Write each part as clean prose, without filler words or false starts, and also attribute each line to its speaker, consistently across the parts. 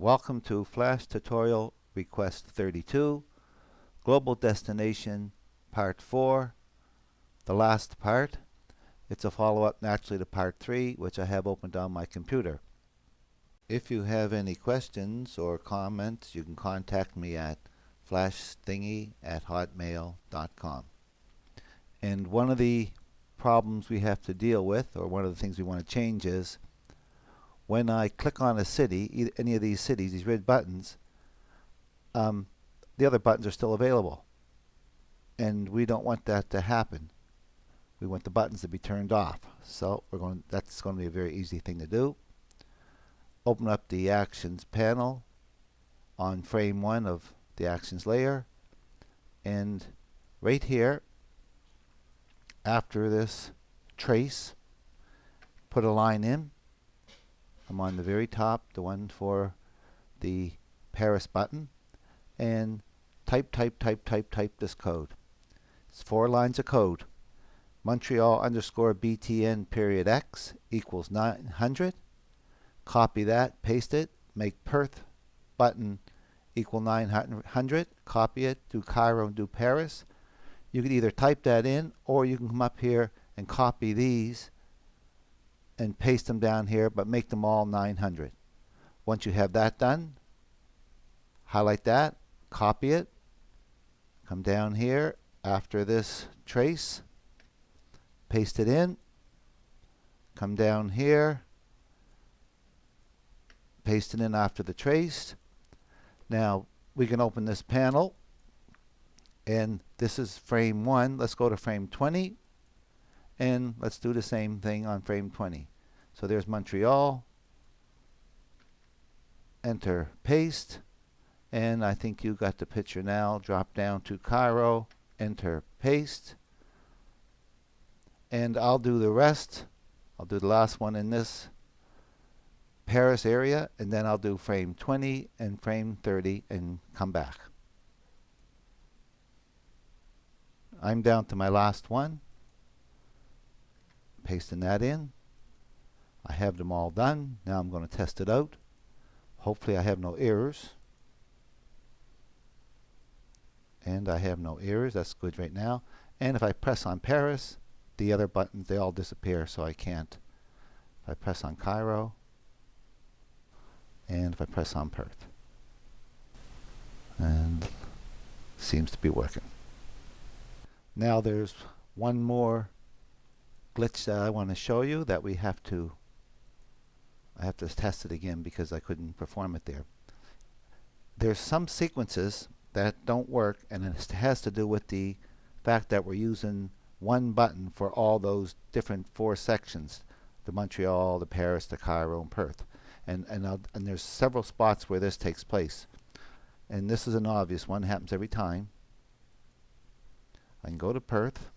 Speaker 1: Welcome to Flash Tutorial Request 32, Global Destination Part 4, the last part. It's a follow-up naturally to Part 3, which I have opened on my computer. If you have any questions or comments, you can contact me at flashthingy@hotmail.com. And one of the problems we have to deal with, or one of the things we want to change, is when I click on a city, any of these cities, these red buttons, the other buttons are still available. And we don't want that to happen. We want the buttons to be turned off. So that's going to be a very easy thing to do. Open up the Actions panel on frame 1 of the Actions layer. And right here, after this trace, put a line in. I'm on the very top, the one for the Paris button, and type this code. It's 4 lines of code. Montreal_BTN period X equals 900. Copy that, paste it, make Perth button equal 900. Copy it, do Cairo and do Paris. You can either type that in, or you can come up here and copy these and paste them down here, but make them all 900. Once you have that done, highlight that, copy it, come down here after this trace, paste it in, come down here, paste it in after the trace. Now we can open this panel, and this is frame 1. Let's go to frame 20, and let's do the same thing on frame 20. So there's Montreal, enter, paste, and I think you got the picture now. Drop down to Cairo, enter, paste, and I'll do the rest. I'll do the last one in this Paris area, and then I'll do frame 20 and frame 30 and come back. I'm down to my last one. Pasting that in. I have them all done. Now I'm going to test it out. Hopefully I have no errors. And I have no errors. That's good right now. And if I press on Paris, the other buttons, they all disappear, so I can't. If I press on Cairo, and if I press on Perth, and seems to be working. Now there's one more glitch that I want to show you that I have to test it again because I couldn't perform it there. There's some sequences that don't work, and it has to do with the fact that we're using one button for all those different 4 sections, the Montreal, the Paris, the Cairo, and Perth. And there's several spots where this takes place. And this is an obvious one, happens every time. I can go to Perth.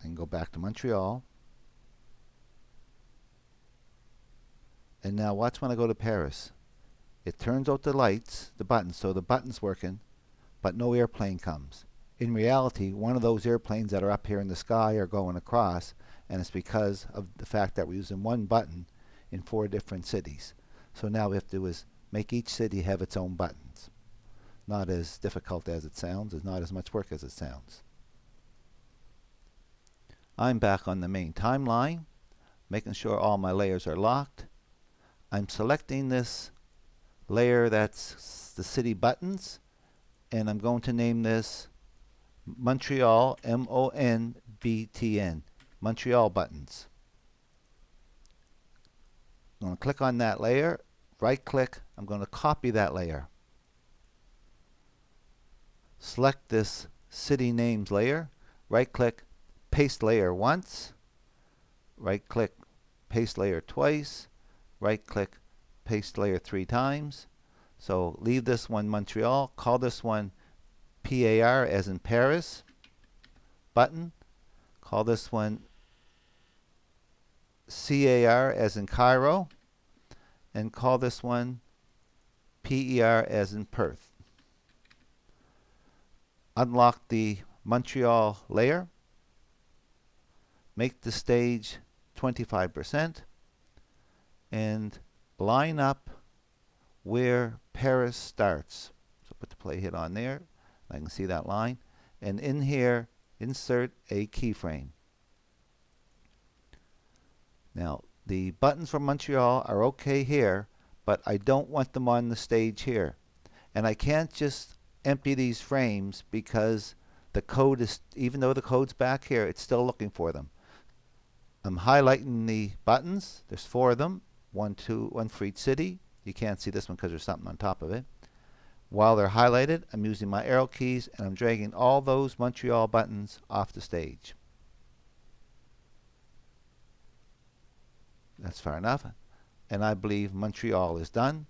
Speaker 1: I can go back to Montreal. And now watch when I go to Paris. It turns out the lights, the buttons, so the button's working, but no airplane comes. In reality, one of those airplanes that are up here in the sky are going across, and it's because of the fact that we're using one button in 4 different cities. So now we have to do is make each city have its own buttons. Not as difficult as it sounds. It's not as much work as it sounds. I'm back on the main timeline, making sure all my layers are locked. I'm selecting this layer that's the city buttons, and I'm going to name this Montreal, MONBTN, Montreal buttons. I'm going to click on that layer, right click, I'm going to copy that layer. Select this city names layer, right click, paste layer once, right click, paste layer twice, right click, paste layer 3 times. So leave this one Montreal, call this one PAR as in Paris button, call this one CAR as in Cairo, and call this one PER as in Perth. Unlock the Montreal layer, make the stage 25%, and line up where Paris starts. So put the playhead on there. I can see that line. And in here, insert a keyframe. Now, the buttons from Montreal are okay here, but I don't want them on the stage here. And I can't just empty these frames because the code is, even though the code's back here, it's still looking for them. I'm highlighting the buttons. There's 4 of them, one for each city. You can't see this one because there's something on top of it. While they're highlighted, I'm using my arrow keys and I'm dragging all those Montreal buttons off the stage. That's far enough. And I believe Montreal is done.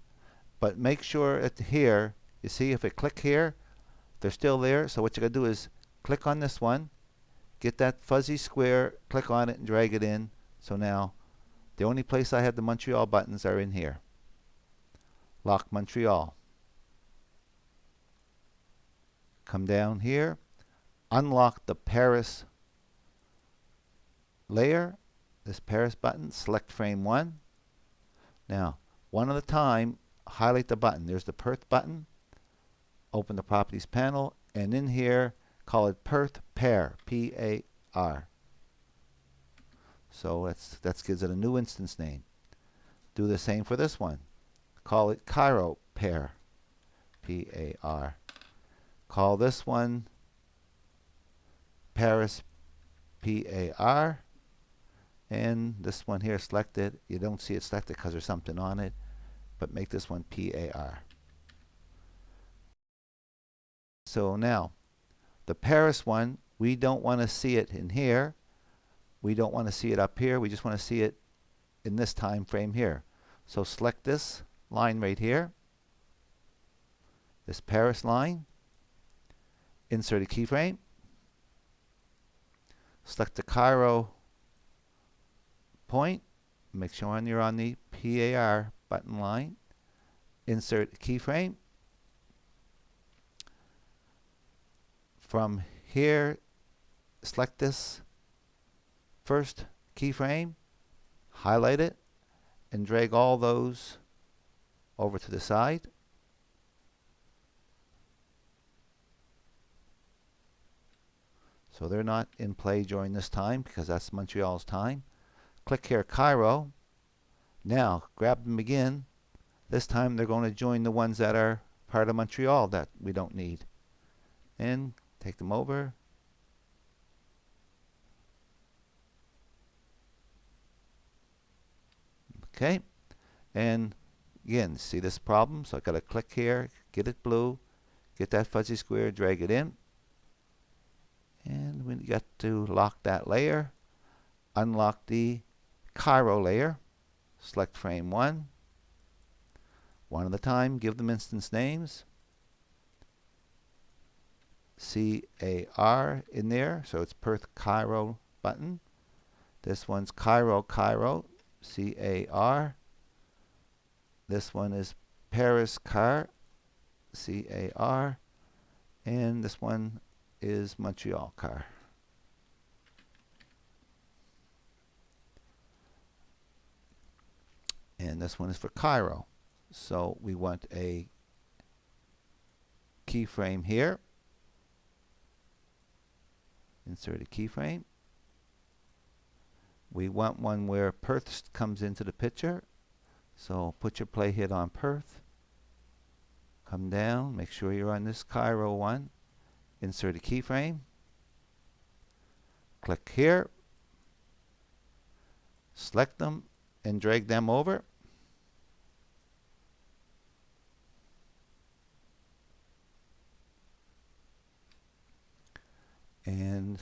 Speaker 1: But make sure at here, you see if I click here, they're still there. So what you're going to do is click on this one, get that fuzzy square, click on it and drag it in. So now the only place I have the Montreal buttons are in here. Lock Montreal. Come down here, unlock the Paris layer, this Paris button, select frame 1. Now, one at a time, highlight the button. There's the Perth button. Open the Properties panel, and in here, call it Perth Pair, P-A-R. So that gives it a new instance name. Do the same for this one. Call it Cairo Pair, P-A-R. Call this one Paris, P-A-R. And this one here selected. You don't see it selected because there's something on it, but make this one P-A-R. So now, the Paris one, we don't want to see it in here. We don't want to see it up here. We just want to see it in this time frame here. So select this line right here, this Paris line, insert a keyframe, select the Cairo point, make sure you're on the PAR button line, insert a keyframe. From here, select this first keyframe, highlight it, and drag all those over to the side. So they're not in play during this time because that's Montreal's time. Click here, Cairo. Now, grab them again. This time they're going to join the ones that are part of Montreal that we don't need. And take them over. Okay. And again, see this problem? So I've got to click here, get it blue, get that fuzzy square, drag it in. And we got to lock that layer. Unlock the Cairo layer. Select frame 1. One at a time, give them instance names. C-A-R in there, so it's Perth Cairo button. This one's Cairo, C-A-R. This one is Paris Car, C-A-R. And this one is Montreal Car. And this one is for Cairo. So we want a keyframe here. Insert a keyframe. We want one where Perth comes into the picture. So put your playhead on Perth. Come down, make sure you're on this Cairo one. Insert a keyframe. Click here. Select them and drag them over. And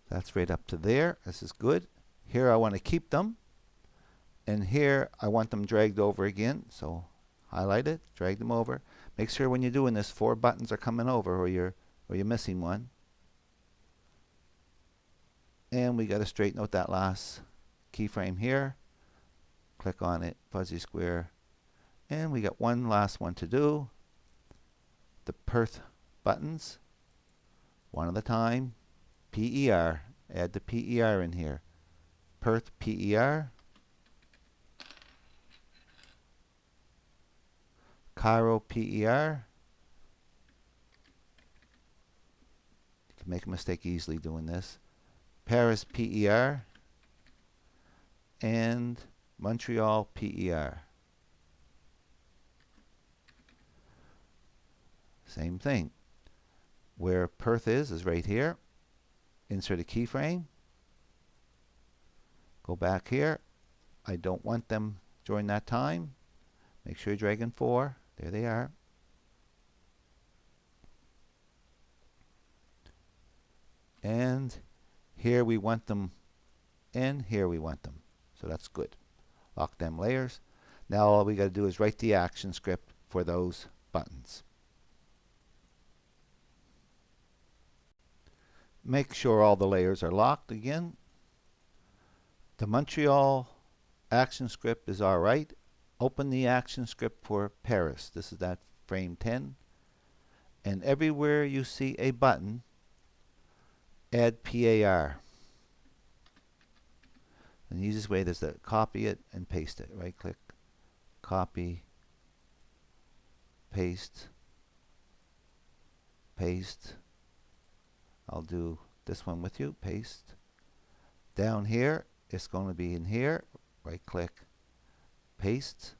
Speaker 1: that's right up to there. This is good. Here I want to keep them. And here I want them dragged over again. So highlight it, drag them over. Make sure when you're doing this, 4 buttons are coming over or you're missing one. And we got to straighten out that last keyframe here. Click on it, fuzzy square. And we got one last one to do. The Perth buttons. One at a time. PER. Add the PER in here. Perth PER. Cairo PER. You can make a mistake easily doing this. Paris PER and Montreal PER. Same thing. Where Perth is right here. Insert a keyframe. Go back here. I don't want them during that time. Make sure you're dragging 4. There they are. And here we want them, and here we want them. So that's good. Lock them layers. Now all we got to do is write the action script for those buttons. Make sure all the layers are locked again. The Montreal action script is alright. Open the action script for Paris. This is that frame 10. And everywhere you see a button, add PAR. And the easiest way is to copy it and paste it. Right click, copy, paste, paste. I'll do this one with you, paste. Down here, it's going to be in here. Right click, paste.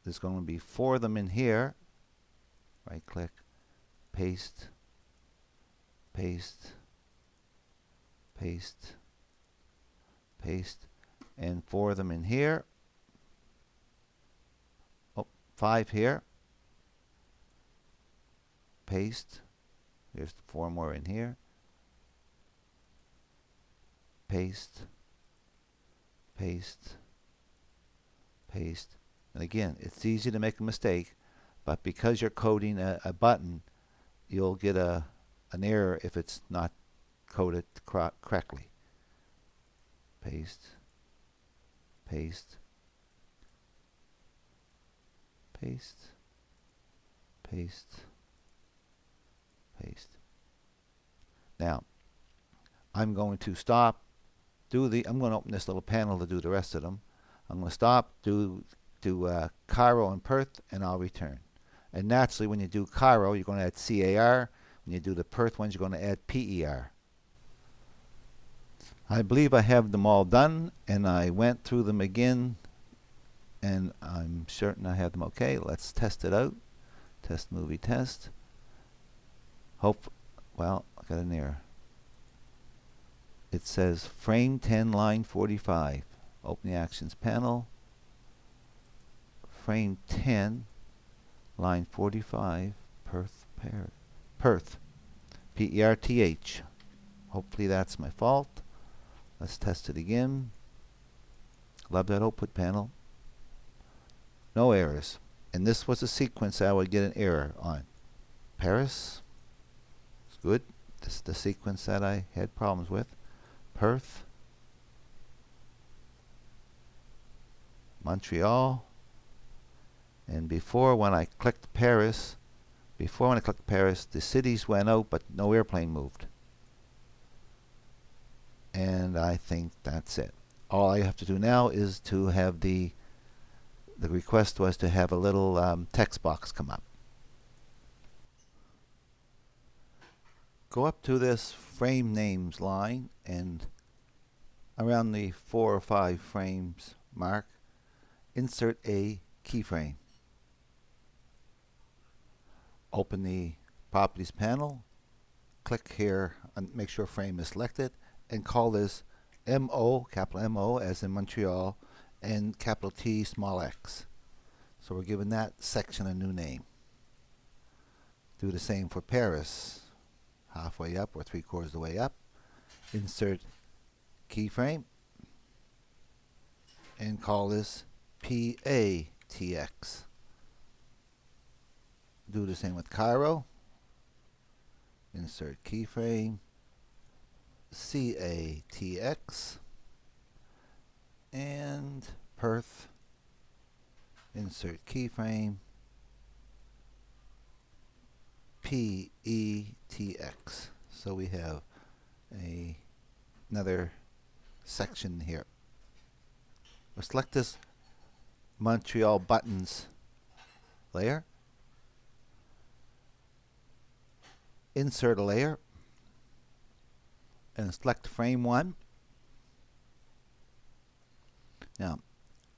Speaker 1: There's going to be 4 of them in here. Right click, paste, paste, paste, paste, and 4 of them in here. Oh, 5 here. Paste. There's 4 more in here. Paste, paste, paste. And again, it's easy to make a mistake, but because you're coding a button, you'll get an error if it's not coded correctly. Paste, paste, paste, paste, paste. Now, I'm going to stop, I'm going to open this little panel to do the rest of them. I'm going to stop, do Cairo and Perth, and I'll return. And naturally, when you do Cairo, you're going to add CAR. When you do the Perth ones, you're going to add PER. I believe I have them all done, and I went through them again, and I'm certain I have them okay. Let's test it out. Test movie test. Well, I got an error. It says frame 10, line 45. Open the actions panel. Frame 10, line 45, Perth, P-E-R-T-H. Hopefully that's my fault. Let's test it again. Love that output panel. No errors. And this was a sequence I would get an error on. Paris. It's good. This is the sequence that I had problems with. Perth. Montreal. And before, when I clicked Paris, the cities went out, but no airplane moved. And I think that's it. All I have to do now is to have the request was to have a little text box come up. Go up to this frame names line, and around the 4 or 5 frames mark, insert a keyframe. Open the properties panel, click here and make sure frame is selected, and call this MO, capital MO as in Montreal, and capital T small x. So we're giving that section a new name. Do the same for Paris. Halfway up or 3/4 of the way up. Insert keyframe and call this PATX. Do the same with Cairo. Insert keyframe, CATX, and Perth. Insert keyframe, PETX. So we have another section here. We'll select this Montreal buttons layer, insert a layer, and select frame 1. Now,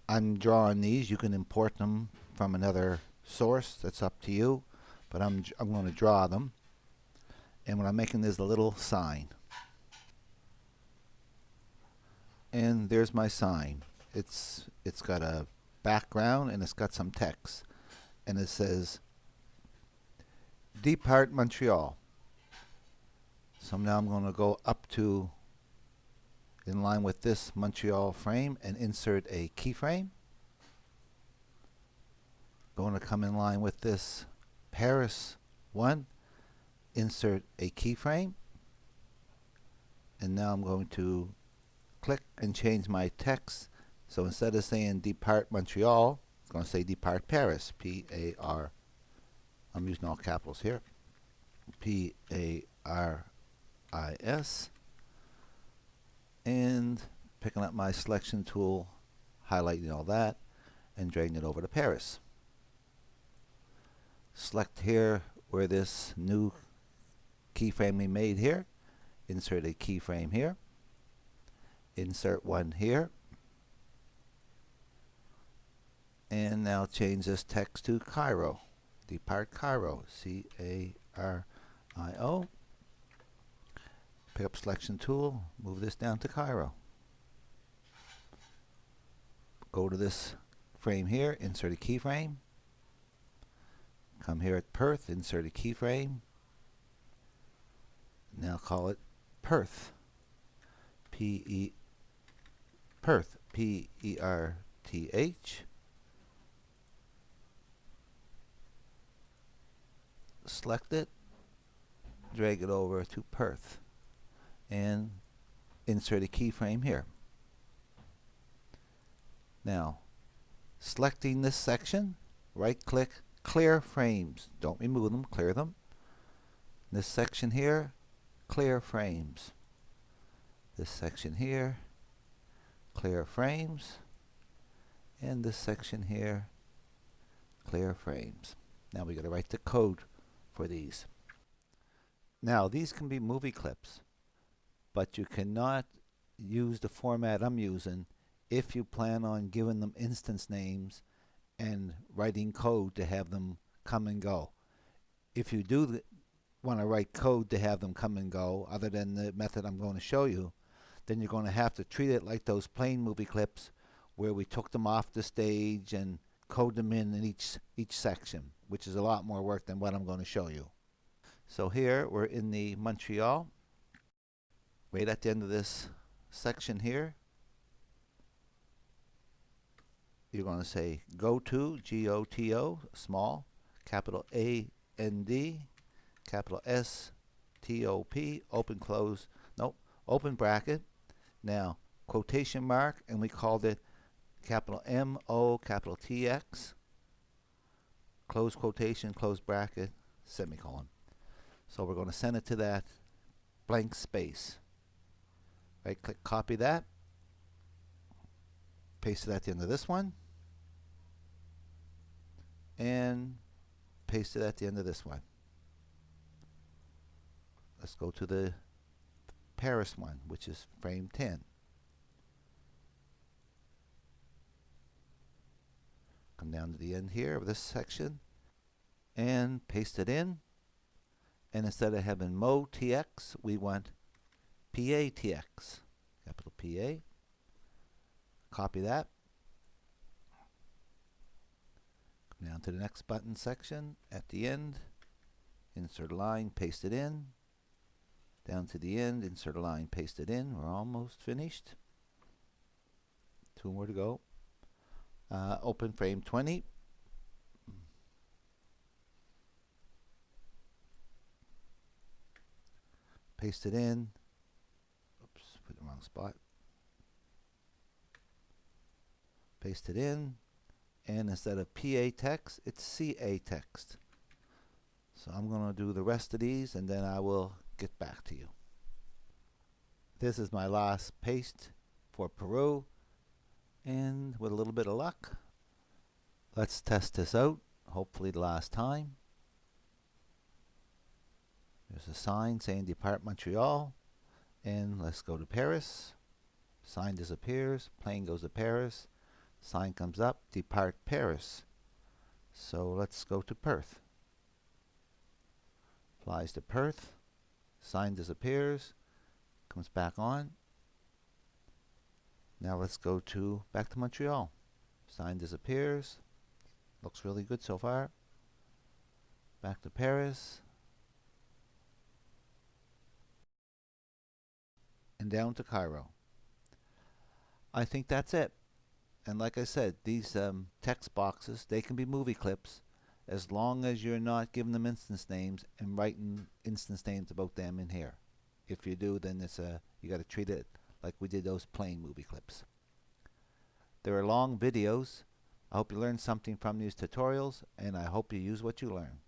Speaker 1: I'm drawing these. You can import them from another source. That's up to you. But I'm going to draw them. And what I'm making is a little sign. And there's my sign. It's got a background and it's got some text. And it says, Depart Montreal. So now I'm going to go up to, in line with this Montreal frame, and insert a keyframe. Going to come in line with this Paris one, insert a keyframe. And now I'm going to click and change my text. So instead of saying Depart Montreal, it's going to say Depart Paris. P-A-R. I'm using all capitals here. P-A-R-I-S. And picking up my selection tool, highlighting all that, and dragging it over to Paris. Select here where this new keyframe we made here. Insert a keyframe here. Insert one here. And now change this text to Cairo. Depart Cairo. C-A-R-I-O. Pick up selection tool. Move this down to Cairo. Go to this frame here. Insert a keyframe. Come here at Perth. Insert a keyframe. Now call it Perth. Perth. P-E-R-T-H. Select it, drag it over to Perth, and insert a keyframe here. Now, selecting this section, right click, clear frames. Don't remove them, clear them. This section here, clear frames. This section here, clear frames. And this section here, clear frames. Now we got to write the code for these. Now these can be movie clips, but you cannot use the format I'm using if you plan on giving them instance names and writing code to have them come and go. If you do want to write code to have them come and go, other than the method I'm going to show you, then you're going to have to treat it like those plain movie clips where we took them off the stage and code them in each section, which is a lot more work than what I'm going to show you. So here we're in the Montreal. Right at the end of this section here, you're going to say go to, G-O-T-O, small, capital A-N-D, capital S-T-O-P, open, close, nope, open bracket. Now, quotation mark, and we called it capital M-O, capital T-X, close quotation, close bracket, semicolon. So we're going to send it to that blank space. Right click, copy that, paste it at the end of this one, and paste it at the end of this one. Let's go to the Paris one, which is frame 10. Come down to the end here of this section and paste it in. And instead of having MO-TX, we want PA-TX, capital P-A. Copy that. Come down to the next button section at the end. Insert a line, paste it in. Down to the end, insert a line, paste it in. We're almost finished. 2 more to go. Open frame 20. Paste it in. Oops, put it in the wrong spot. Paste it in. And instead of PA text, it's CA text. So I'm going to do the rest of these and then I will get back to you. This is my last paste for Peru. And with a little bit of luck, let's test this out. hopefully the last time. There's a sign saying depart Montreal, and let's go to Paris. Sign disappears, plane goes to Paris, sign comes up, depart Paris. So let's go to Perth. Flies to Perth, sign disappears, comes back on. Now let's go back to Montreal. Sign disappears, looks really good so far. Back to Paris, and down to Cairo. I think that's it. And like I said, these text boxes, they can be movie clips as long as you're not giving them instance names and writing instance names about them in here. If you do, then you got to treat it like we did those plain movie clips. There are long videos. I hope you learned something from these tutorials, and I hope you use what you learn.